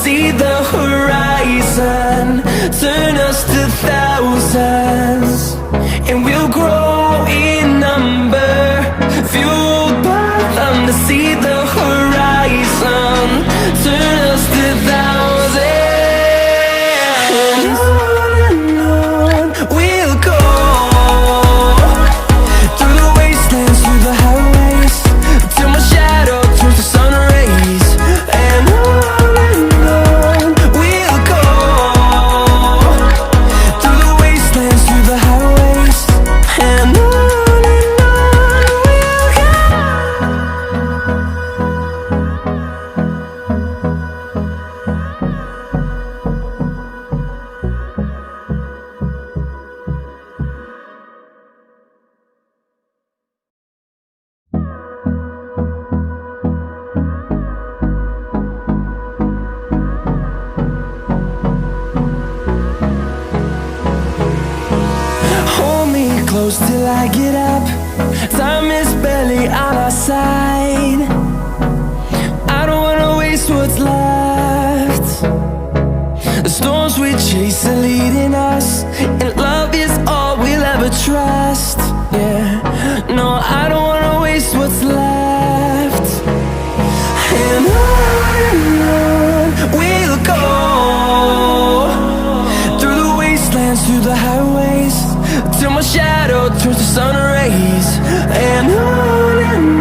see the horizon, turn us to thousands, and we'll grow in number, fueled by them to see the horizon, turn us to thousands, and on we'll go, through the wastelands, through the highways, till my shadow turns to sun rays, and on we'll go, through the wastelands, through the highways, and on we'll go. Hold me close till I get up. Time is barely on our side. I don't wanna waste what's left. The storms we chase are leading us, and love is all we'll ever trust. Yeah, no, I don't wanna waste what's left. And on we'll go, through the wastelands, through the highways, till my shadow turns to sun rays, and on